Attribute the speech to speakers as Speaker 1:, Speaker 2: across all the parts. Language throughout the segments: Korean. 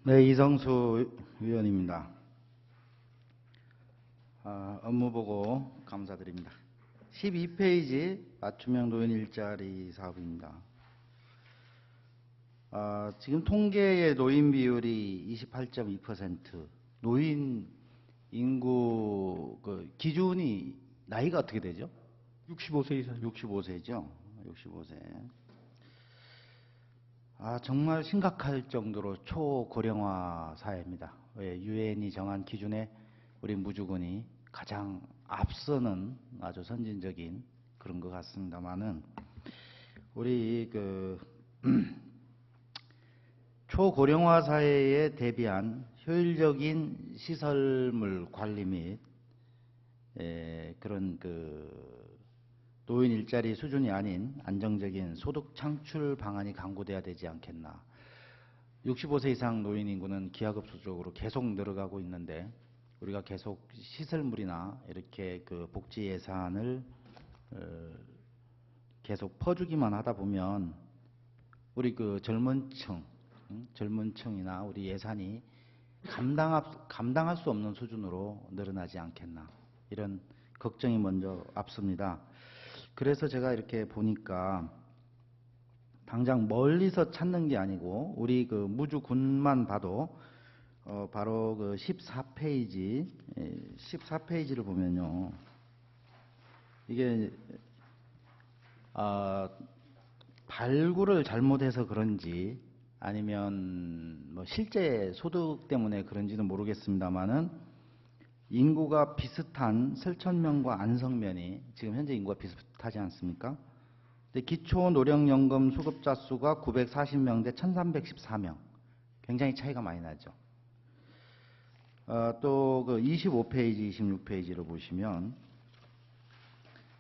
Speaker 1: 네, 이성수 위원입니다. 업무보고 감사드립니다. 12페이지 맞춤형 노인 일자리 사업입니다. 지금 통계의 노인 비율이 28.2%, 노인 인구 기준이 나이가 어떻게 되죠?
Speaker 2: 65세 이상.
Speaker 1: 65세죠. 65세. 정말 심각할 정도로 초고령화 사회입니다. 유엔이 정한 기준에 우리 무주군이 가장 앞서는 아주 선진적인 그런 것 같습니다만은, 우리 초고령화 사회에 대비한 효율적인 시설물 관리 및 그런 노인 일자리 수준이 아닌 안정적인 소득 창출 방안이 강구돼야 되지 않겠나. 65세 이상 노인 인구는 기하급수적으로 계속 늘어가고 있는데, 우리가 계속 시설물이나 이렇게 복지 예산을 계속 퍼주기만 하다 보면 우리 젊은 층이나 우리 예산이 감당할 수 없는 수준으로 늘어나지 않겠나, 이런 걱정이 먼저 앞섭니다. 그래서 제가 이렇게 보니까 당장 멀리서 찾는 게 아니고 우리 무주군만 봐도 바로 14페이지를 보면요, 이게 발굴을 잘못해서 그런지 아니면 뭐 실제 소득 때문에 그런지는 모르겠습니다만은, 인구가 비슷한 설천면과 안성면이 지금 현재 인구가 비슷하지 않습니까? 근데 기초노령연금 수급자 수가 940명 대 1314명. 굉장히 차이가 많이 나죠. 또 25페이지, 26페이지를 보시면,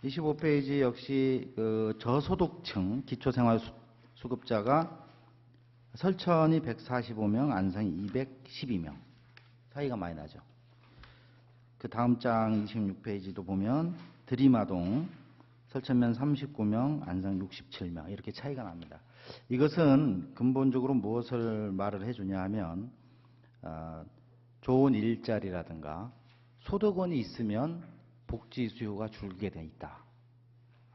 Speaker 1: 25페이지 역시 저소득층 기초생활수급자가 설천이 145명, 안성이 212명. 차이가 많이 나죠. 그 다음 장 26페이지도 보면 드림아동, 설천면 39명, 안성 67명, 이렇게 차이가 납니다. 이것은 근본적으로 무엇을 말을 해주냐 하면, 좋은 일자리라든가 소득원이 있으면 복지 수요가 줄게 돼 있다.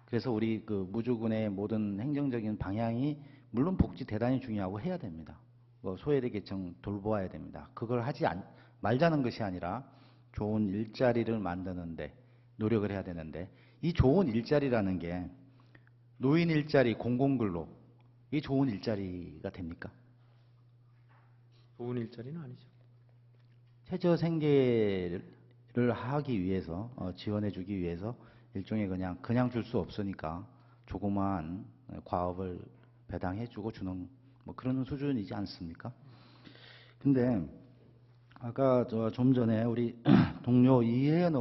Speaker 1: 그래서 우리 무주군의 모든 행정적인 방향이, 물론 복지 대단히 중요하고 해야 됩니다. 소외대 계층 돌보아야 됩니다. 그걸 하지 말자는 것이 아니라 좋은 일자리를 만드는데 노력을 해야 되는데, 이 좋은 일자리라는 게 노인 일자리, 공공근로, 이 좋은 일자리가 됩니까?
Speaker 2: 좋은 일자리는 아니죠.
Speaker 1: 최저 생계를 하기 위해서, 지원해 주기 위해서 일종의 그냥 줄 수 없으니까 조그마한 과업을 배당해 주고 주는 뭐 그런 수준이지 않습니까? 근데 아까 좀 전에 우리 동료 이혜연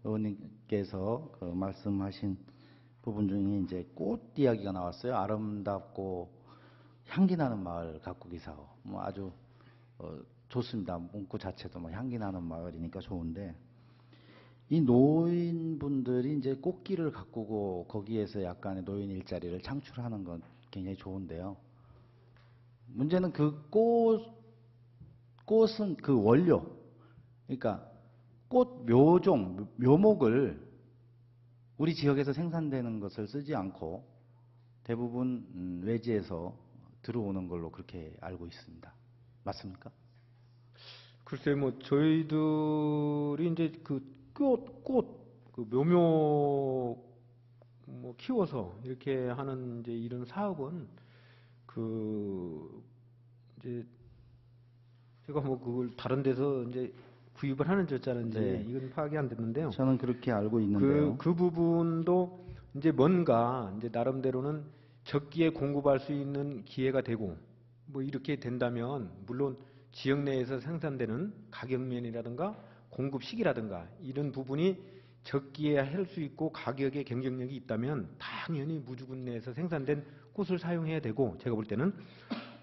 Speaker 1: 의원님께서 말씀하신 부분 중에 이제 꽃 이야기가 나왔어요. 아름답고 향기 나는 마을 가꾸기 사업. 뭐 아주 좋습니다. 문구 자체도 뭐 향기 나는 마을이니까 좋은데, 이 노인분들이 이제 꽃길을 가꾸고 거기에서 약간의 노인 일자리를 창출하는 건 굉장히 좋은데요. 문제는 꽃은 원료, 그러니까 꽃 묘종, 묘목을 우리 지역에서 생산되는 것을 쓰지 않고 대부분 외지에서 들어오는 걸로 그렇게 알고 있습니다. 맞습니까?
Speaker 2: 글쎄, 뭐 저희들이 이제 묘목 뭐 키워서 이렇게 하는 이제 이런 사업은 이제 제가 뭐 그걸 다른 데서 이제 구입을 하는 절차는지
Speaker 1: 네.
Speaker 2: 이건 파악이 안 됐는데요.
Speaker 1: 저는 그렇게 알고 있는데요.
Speaker 2: 그 부분도 이제 뭔가 이제 나름대로는 적기에 공급할 수 있는 기회가 되고, 뭐 이렇게 된다면 물론 지역 내에서 생산되는 가격면이라든가 공급 시기라든가 이런 부분이 적기에 할 수 있고 가격의 경쟁력이 있다면 당연히 무주군 내에서 생산된 꽃을 사용해야 되고, 제가 볼 때는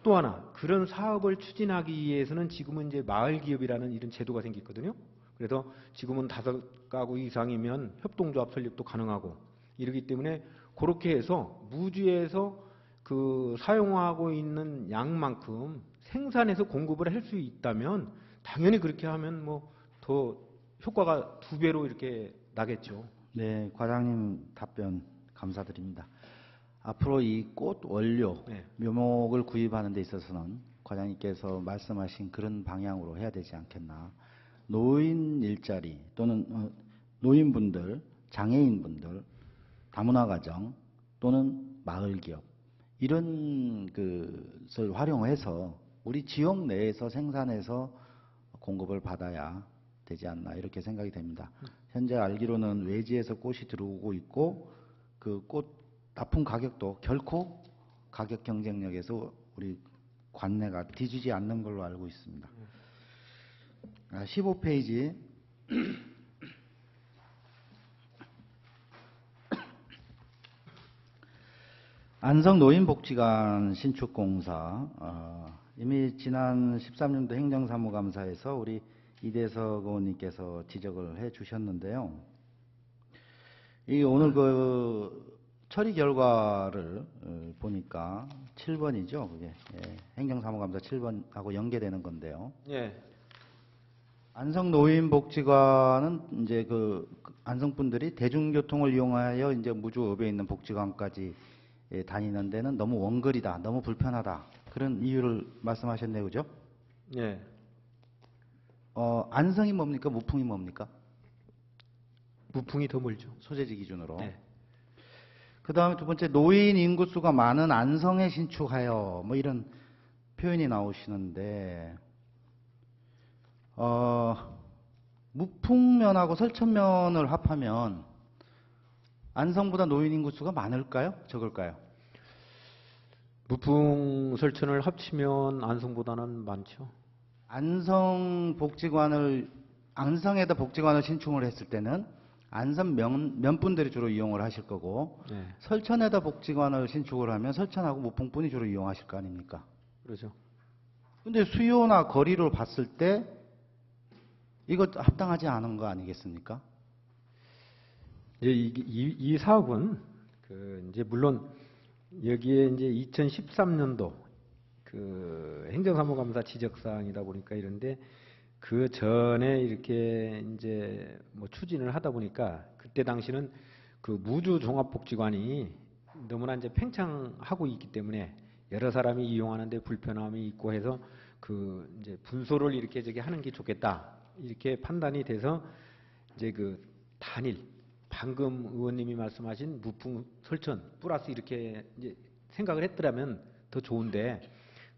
Speaker 2: 또 하나 그런 사업을 추진하기 위해서는 지금은 이제 마을기업이라는 이런 제도가 생겼거든요. 그래서 지금은 5가구 이상이면 협동조합 설립도 가능하고 이러기 때문에 그렇게 해서 무주에서 사용하고 있는 양만큼 생산해서 공급을 할 수 있다면 당연히 그렇게 하면 뭐 더 효과가 2배로 이렇게 나겠죠.
Speaker 1: 네, 과장님 답변 감사드립니다. 앞으로 이 꽃 원료,
Speaker 2: 네.
Speaker 1: 묘목을 구입하는 데 있어서는 과장님께서 말씀하신 그런 방향으로 해야 되지 않겠나. 노인 일자리 또는 노인분들, 장애인분들, 다문화 가정 또는 마을 기업 이런 것을 활용해서 우리 지역 내에서 생산해서 공급을 받아야 되지 않나 이렇게 생각이 됩니다. 현재 알기로는 외지에서 꽃이 들어오고 있고 그 꽃 납품 가격도 결코 가격 경쟁력에서 우리 관내가 뒤지지 않는 걸로 알고 있습니다. 15페이지 안성 노인복지관 신축공사 이미 지난 13년도 행정사무감사에서 우리 이대석 의원님께서 지적을 해 주셨는데요. 이 오늘 그 처리 결과를 보니까 7번이죠. 그게 행정사무감사 7번하고 연계되는 건데요.
Speaker 2: 예.
Speaker 1: 안성 노인복지관은 이제 그 안성 분들이 대중교통을 이용하여 이제 무주읍에 있는 복지관까지 다니는 데는 너무 원거리다, 너무 불편하다 그런 이유를 말씀하셨네요, 그죠?
Speaker 2: 예.
Speaker 1: 안성이 뭡니까? 무풍이 뭡니까?
Speaker 2: 무풍이 더 멀죠.
Speaker 1: 소재지 기준으로.
Speaker 2: 네.
Speaker 1: 그 다음에 두 번째, 노인 인구수가 많은 안성에 신축하여 뭐 이런 표현이 나오시는데 무풍면하고 설천면을 합하면 안성보다 노인 인구수가 많을까요? 적을까요?
Speaker 2: 무풍 설천을 합치면 안성보다는 많죠.
Speaker 1: 안성에다 복지관을 신축을 했을 때는 안성 면분들이 주로 이용을 하실 거고
Speaker 2: 네.
Speaker 1: 설천에다 복지관을 신축을 하면 설천하고 무풍분이 주로 이용하실 거 아닙니까?
Speaker 2: 그렇죠.
Speaker 1: 근데 수요나 거리를 봤을 때 이거 합당하지 않은 거 아니겠습니까?
Speaker 2: 예, 이 사업은 이제 물론 여기에 이제 2013년도 그 행정사무감사 지적사항이다 보니까 이런데 그 전에 이렇게 이제 뭐 추진을 하다 보니까 그때 당시는 그 무주종합복지관이 너무나 이제 팽창하고 있기 때문에 여러 사람이 이용하는데 불편함이 있고 해서 그 이제 분소를 이렇게 저기 하는 게 좋겠다 이렇게 판단이 돼서 이제 그 단일 방금 의원님이 말씀하신 무풍 설천 플러스 이렇게 이제 생각을 했더라면 더 좋은데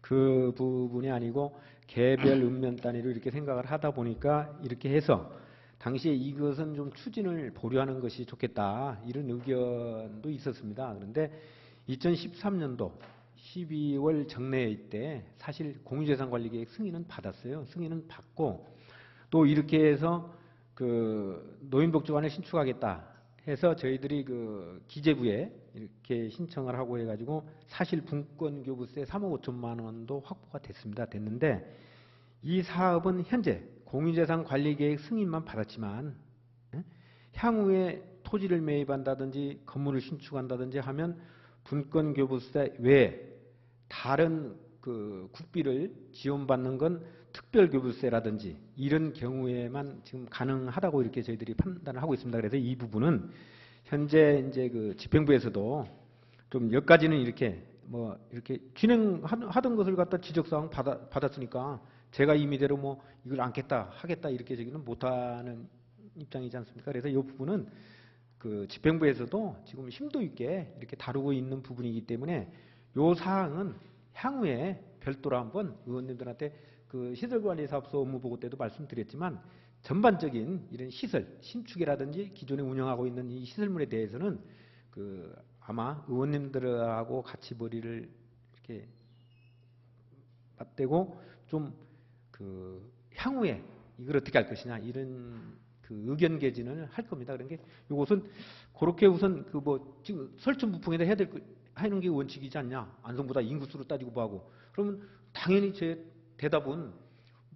Speaker 2: 그 부분이 아니고 개별 읍면 단위로 이렇게 생각을 하다 보니까 이렇게 해서 당시에 이것은 좀 추진을 보류하는 것이 좋겠다 이런 의견도 있었습니다. 그런데 2013년도 12월 정례회 때 사실 공유재산관리계획 승인은 받았어요. 승인은 받고 또 이렇게 해서 그 노인복지관을 신축하겠다 해서 저희들이 그 기재부에 이렇게 신청을 하고 해가지고 사실 분권교부세 3억 5천만 원도 확보가 됐는데 이 사업은 현재 공유재산관리계획 승인만 받았지만 향후에 토지를 매입한다든지 건물을 신축한다든지 하면 분권교부세 외에 다른 그 국비를 지원받는 건 특별교부세라든지 이런 경우에만 지금 가능하다고 이렇게 저희들이 판단을 하고 있습니다. 그래서 이 부분은 현재 이제 그 집행부에서도 좀 몇 가지는 이렇게 뭐 이렇게 진행하던 것을 갖다 지적사항 받았으니까 제가 임의대로 뭐 이걸 안겠다 하겠다 이렇게 저기는 못하는 입장이지 않습니까? 그래서 이 부분은 그 집행부에서도 지금 심도 있게 이렇게 다루고 있는 부분이기 때문에 이 사항은 향후에 별도로 한번 의원님들한테 그 시설관리사업소 업무보고 때도 말씀드렸지만 전반적인 이런 시설, 신축이라든지 기존에 운영하고 있는 이 시설물에 대해서는 그 아마 의원님들하고 같이 머리를 이렇게 맞대고 좀 그 향후에 이걸 어떻게 할 것이냐 이런 그 의견 개진을 할 겁니다. 그런 게 이것은 그렇게 우선 그 뭐 지금 설천 부풍에다 해야 될 하는 게 원칙이지 않냐? 안성보다 인구수로 따지고 뭐하고 그러면 당연히 제 대답은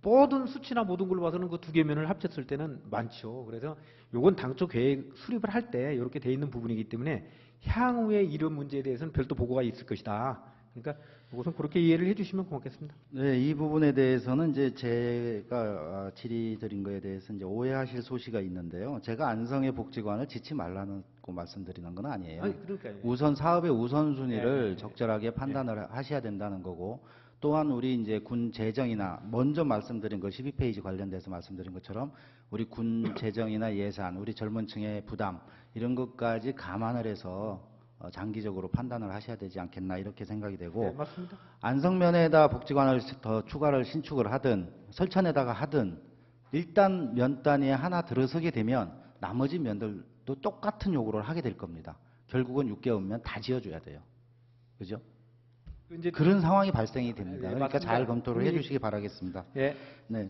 Speaker 2: 모든 수치나 모든 걸 봐서는 그 두 개 면을 합쳤을 때는 많죠. 그래서 요건 당초 계획 수립을 할 때 이렇게 돼 있는 부분이기 때문에 향후에 이런 문제에 대해서는 별도 보고가 있을 것이다. 그러니까 우선 그렇게 이해를 해주시면 고맙겠습니다.
Speaker 1: 네, 이 부분에 대해서는 이제 제가 질의드린 거에 대해서 이제 오해하실 소지가 있는데요. 제가 안성의 복지관을 짓지 말라고 말씀드리는 건 아니에요.
Speaker 2: 아니, 그러니까요.
Speaker 1: 우선 사업의 우선순위를
Speaker 2: 네.
Speaker 1: 적절하게 판단을 하셔야 된다는 거고, 또한 우리 이제 군 재정이나 먼저 말씀드린 거 12페이지 관련돼서 말씀드린 것처럼 우리 군 재정이나 예산, 우리 젊은 층의 부담 이런 것까지 감안을 해서 장기적으로 판단을 하셔야 되지 않겠나 이렇게 생각이 되고,
Speaker 2: 네, 맞습니다.
Speaker 1: 안성면에다 복지관을 더 추가를 신축을 하든 설천에다가 하든 일단 면 단위에 하나 들어서게 되면 나머지 면들도 똑같은 요구를 하게 될 겁니다. 결국은 6개월면 다 지어줘야 돼요. 그죠?
Speaker 2: 이제
Speaker 1: 그런 상황이 발생이 됩니다.
Speaker 2: 네,
Speaker 1: 그러니까
Speaker 2: 맞습니다.
Speaker 1: 잘 검토를 해주시기 바라겠습니다.
Speaker 2: 예.
Speaker 1: 네.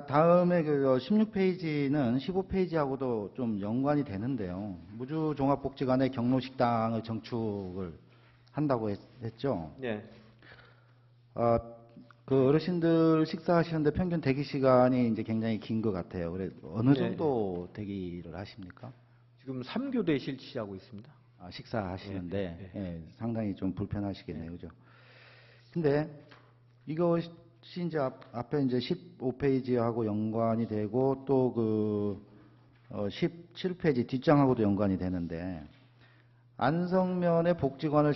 Speaker 1: 다음에 그 16페이지는 15페이지하고도 좀 연관이 되는데요. 무주종합복지관의 경로식당의 정축을 한다고 했죠.
Speaker 2: 네.
Speaker 1: 그 어르신들 식사하시는데 평균 대기 시간이 이제 굉장히 긴 것 같아요. 그래 어느
Speaker 2: 네.
Speaker 1: 정도 대기를 하십니까?
Speaker 2: 지금 3교대 실시하고 있습니다.
Speaker 1: 식사하시는데
Speaker 2: 네,
Speaker 1: 예, 상당히 좀 불편하시겠네요, 그죠? 근데 이것이 이제 앞에 이제 15페이지하고 연관이 되고 또 그 17페이지 뒷장하고도 연관이 되는데, 안성면의 복지관을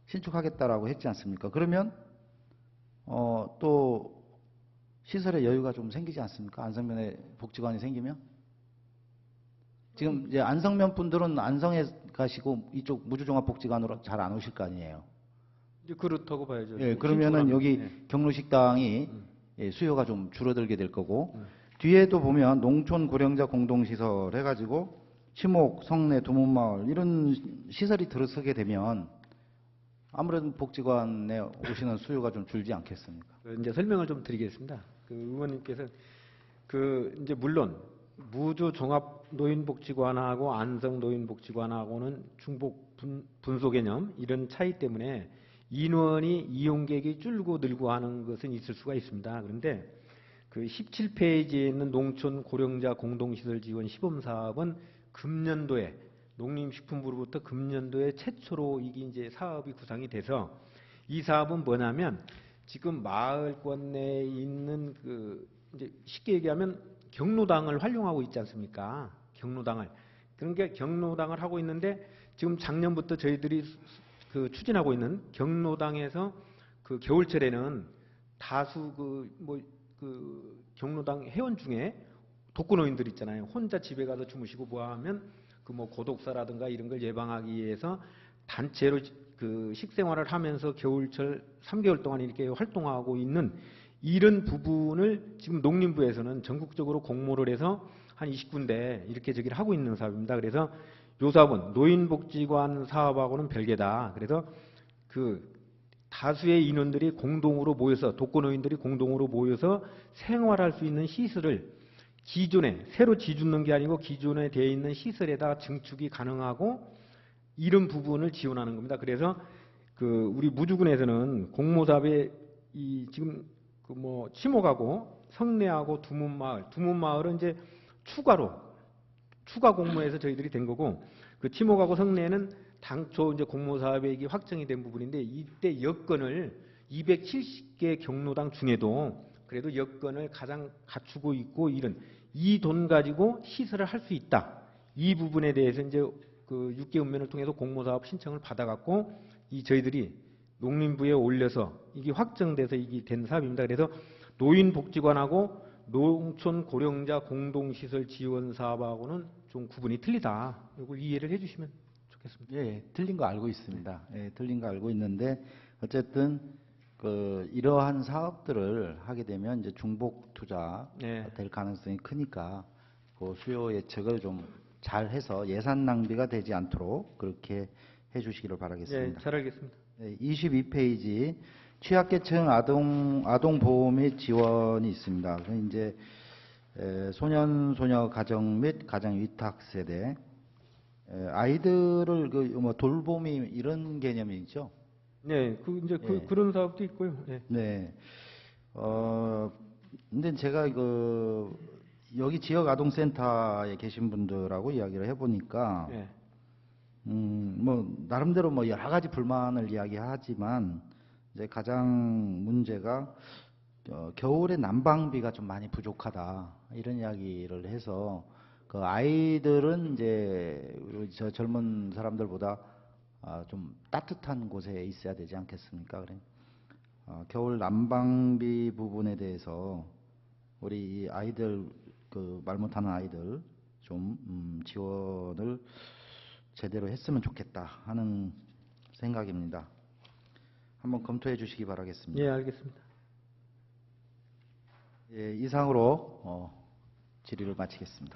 Speaker 1: 신축하겠다라고 했지 않습니까? 그러면 또 시설의 여유가 좀 생기지 않습니까? 안성면에 복지관이 생기면? 지금 이제 안성면 분들은 안성에 가시고 이쪽 무주종합복지관으로 잘 안 오실 거 아니에요.
Speaker 2: 이제 그렇다고 봐야죠.
Speaker 1: 예, 그러면은
Speaker 2: 신축을
Speaker 1: 여기
Speaker 2: 하면.
Speaker 1: 경로식당이 예, 수요가 좀 줄어들게 될 거고, 뒤에도 보면 농촌 고령자 공동시설 해가지고 치목, 성내, 두문마을 이런 시설이 들어서게 되면 아무래도 복지관에 오시는 수요가 좀 줄지 않겠습니까?
Speaker 2: 이제 설명을 좀 드리겠습니다. 그 의원님께서 이제 물론 무주 종합 노인복지관하고 안성 노인복지관하고는 중복 분소 개념 이런 차이 때문에 인원이 이용객이 줄고 늘고 하는 것은 있을 수가 있습니다. 그런데 그 17페이지에 있는 농촌 고령자 공동시설 지원 시범 사업은 금년도에 농림식품부로부터 금년도에 최초로 이게 이제 사업이 구상이 돼서, 이 사업은 뭐냐면 지금 마을권 내에 있는 그 이제 쉽게 얘기하면 경로당을 활용하고 있지 않습니까? 경로당을. 그러니까 경로당을 하고 있는데 지금 작년부터 저희들이 그 추진하고 있는 경로당에서 그 겨울철에는 다수 그 경로당 회원 중에 독거노인들 있잖아요. 혼자 집에 가서 주무시고 뭐하면 그 뭐 고독사라든가 이런 걸 예방하기 위해서 단체로 그 식생활을 하면서 겨울철 3개월 동안 이렇게 활동하고 있는 이런 부분을 지금 농림부에서는 전국적으로 공모를 해서 한 20군데 이렇게 저기를 하고 있는 사업입니다. 그래서 요 사업은 노인복지관 사업하고는 별개다. 그래서 그 다수의 인원들이 공동으로 모여서, 독거노인들이 공동으로 모여서 생활할 수 있는 시설을 기존에 새로 짓는 게 아니고 기존에 되어 있는 시설에다 증축이 가능하고 이런 부분을 지원하는 겁니다. 그래서 그 우리 무주군에서는 공모사업에 이 지금 그 뭐 치목하고 성내하고 두문마을은 이제 추가 공모해서 저희들이 된 거고, 그 치목하고 성내는 당초 이제 공모사업에 이게 확정이 된 부분인데, 이때 여건을 270개 경로당 중에도 그래도 여건을 가장 갖추고 있고 이 돈 가지고 시설을 할 수 있다. 이 부분에 대해서 이제 그 6개 읍면을 통해서 공모사업 신청을 받아갖고 저희들이 농림부에 올려서 이게 확정돼서 이게 된 사업입니다. 그래서 노인복지관하고 농촌 고령자 공동시설 지원 사업하고는 좀 구분이 틀리다. 이걸 이해를 해주시면 좋겠습니다.
Speaker 1: 예, 틀린 거 알고 있습니다. 예, 틀린 거 알고 있는데 어쨌든 그 이러한 사업들을 하게 되면 이제 중복 투자
Speaker 2: 네.
Speaker 1: 될 가능성이 크니까 그 수요 예측을 좀 잘 해서 예산 낭비가 되지 않도록 그렇게 해 주시기를 바라겠습니다.
Speaker 2: 네, 잘 알겠습니다.
Speaker 1: 22페이지 취약계층 아동 보호 및 지원이 있습니다. 그 이제 소년 소녀 가정 및 가정 위탁 세대 아이들을 그 뭐 돌봄이 이런 개념이죠.
Speaker 2: 네, 이제
Speaker 1: 예.
Speaker 2: 그런 사업도 있고요. 네.
Speaker 1: 네. 근데 제가 여기 지역 아동센터에 계신 분들하고 이야기를 해보니까
Speaker 2: 네.
Speaker 1: 뭐 나름대로 뭐 여러 가지 불만을 이야기하지만 이제 가장 문제가 겨울에 난방비가 좀 많이 부족하다 이런 이야기를 해서 그 아이들은 이제 우리 저 젊은 사람들보다 좀 따뜻한 곳에 있어야 되지 않겠습니까? 그래. 겨울 난방비 부분에 대해서 우리 이 아이들 그 말 못하는 아이들 좀 지원을 제대로 했으면 좋겠다 하는 생각입니다. 한번 검토해 주시기 바라겠습니다.
Speaker 2: 예, 알겠습니다.
Speaker 1: 예, 이상으로 질의를 마치겠습니다.